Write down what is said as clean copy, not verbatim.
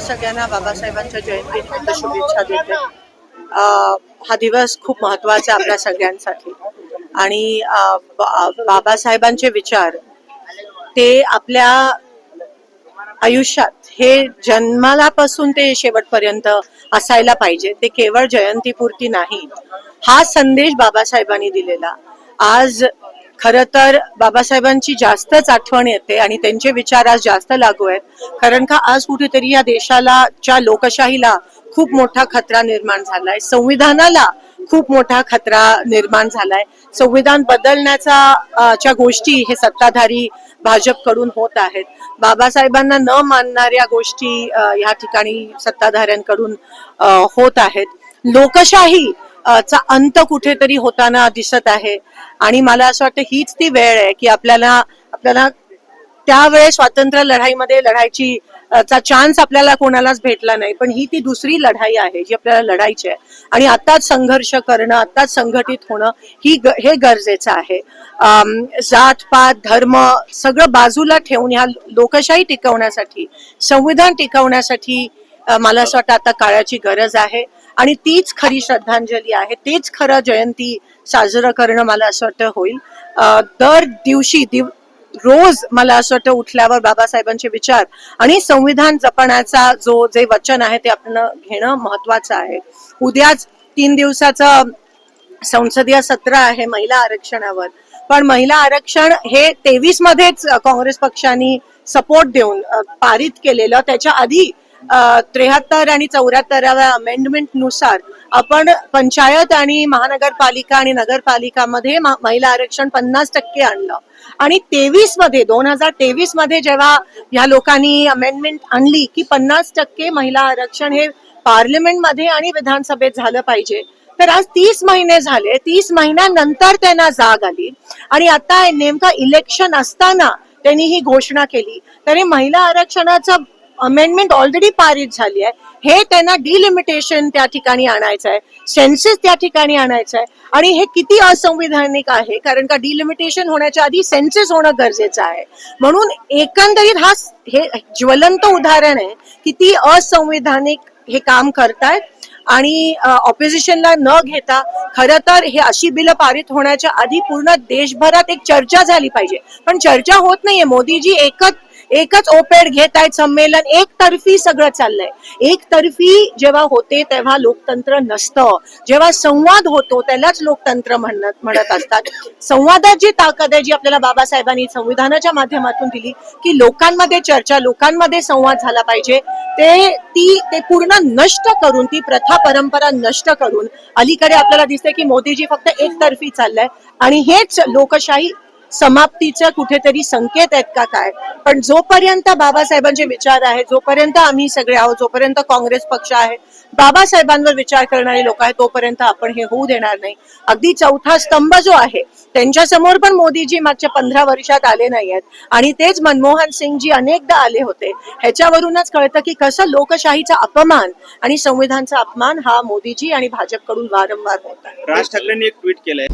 सगळ्यांना बाबासाहेबांच्या जयंतीनिमित्त शुभेच्छा देते. हा दिवस खूप महत्वाचा आहे आपल्या सगळ्यांसाठी आणि बाबासाहेबांचे विचार ते आपल्या आयुष्यात हे जन्मालापासून ते शेवटपर्यंत असायला पाहिजे. ते केवळ जयंतीपुरती नाही. हा संदेश बाबासाहेबांनी दिलेला आज खरं तर बाबासाहेबांची जास्तच आठवण येते आणि त्यांचे विचार आज जास्त लागू आहेत. कारण का आज कुठेतरी या देशाला च्या लोकशाहीला खूप मोठा खतरा निर्माण झालाय. संविधानाला खूप मोठा खतरा निर्माण झालाय. संविधान बदलण्याचा च्या गोष्टी हे सत्ताधारी भाजपकडून होत आहेत. बाबासाहेबांना न मानणाऱ्या गोष्टी या ठिकाणी सत्ताधाऱ्यांकडून होत आहेत. लोकशाही चा अंत कुठेतरी होताना दिसत आहे आणि मला असं वाटतं हीच ती वेळ आहे की आपल्याला त्यावेळेस स्वातंत्र्य लढाईमध्ये लढायची चा चान्स आपल्याला कोणालाच भेटला नाही. पण ही ती दुसरी लढाई आहे जी आपल्याला लढायची आहे आणि आताच संघर्ष करणं, आताच संघटित होणं हे गरजेचं आहे. जात पात धर्म सगळं बाजूला ठेवून ह्या लोकशाही टिकवण्यासाठी, संविधान टिकवण्यासाठी मला असं वाटतं आता काळाची गरज आहे आणि तीच खरी श्रद्धांजली आहे. तेच खरं जयंती साजरं करणं मला असं वाटतं होईल. दर दिवशी रोज मला असं वाटतं उठल्यावर बाबासाहेबांचे विचार आणि संविधान जपण्याचा जे वचन आहे ते आपण घेणं महत्वाचं आहे. उद्याच 3 दिवसाचं संसदीय सत्र आहे महिला आरक्षणावर. पण महिला आरक्षण हे 23 मध्येच काँग्रेस पक्षाने सपोर्ट देऊन पारित केलेलं. त्याच्या आधी 73 आणि 74व्या अमेंडमेंट नुसार आपण पंचायत आणि महानगरपालिका आणि नगरपालिकामध्ये महिला आरक्षण 50% आणलं आणि 2023 मध्ये जेव्हा या लोकांनी अमेंडमेंट आणली की 50% महिला आरक्षण हे पार्लमेंटमध्ये आणि विधानसभेत झालं पाहिजे. तर आज 30 महिने झाले. 30 महिन्यानंतर त्यांना जाग आली आणि आता नेमका इलेक्शन असताना त्यांनी ही घोषणा केली. तरी महिला आरक्षणाचं अमेंडमेंट ऑलरेडी पारित झाली आहे. हे त्यांना डिलिमिटेशन त्या ठिकाणी आणायचं आहे, सेन्सेस त्या ठिकाणी आणायचं आहे आणि हे किती असंविधानिक आहे. कारण का डिलिमिटेशन होण्याच्या आधी सेन्सेस होणं गरजेचं आहे. म्हणून एकंदरीत हे ज्वलंत उदाहरण आहे किती असंविधानिक हे काम करतायत आणि ऑपोजिशनला न घेता खरं तर हे अशी बिलं पारित होण्याच्या आधी पूर्ण देशभरात एक चर्चा झाली पाहिजे. पण चर्चा होत नाहीये. मोदीजी एकच ओपेड घेत आहेत. संमेलन एकतर्फी सगळं चाललंय. एकतर्फी जेव्हा होते तेव्हा लोकतंत्र नसतं. जेव्हा संवाद होतो त्यालाच लोकतंत्र म्हणत असतात. संवादात जी ताकद आहे जी आपल्याला बाबासाहेबांनी संविधानाच्या माध्यमातून दिली की लोकांमध्ये चर्चा, लोकांमध्ये संवाद झाला पाहिजे, ते पूर्ण नष्ट करून, ती प्रथा परंपरा नष्ट करून अलीकडे आपल्याला दिसते की मोदीजी फक्त एकतर्फी चाललंय आणि हेच लोकशाही समाप्तीचे कुठेतरी संकेत आहेत का काय. पण जोपर्यंत बाबासाहेबांचे विचार आहेत, जोपर्यंत आम्ही सगळे आहोत, जोपर्यंत काँग्रेस पक्ष आहे, बाबासाहेबांवर विचार करणारे लोक आहेत, तोपर्यंत आपण हे होऊ देणार नाही. अगदी चौथा स्तंभ जो आहे त्यांच्या समोर पण मोदीजी मागच्या 15 वर्षात आले नाही आहेत आणि तेच मनमोहन सिंगजी अनेकदा आले होते. ह्याच्यावरूनच कळतं की कसं लोकशाहीचा अपमान आणि संविधानचा अपमान हा मोदीजी आणि भाजपकडून वारंवार होत आहे. राज ठाकरेंनी एक ट्विट केलंय.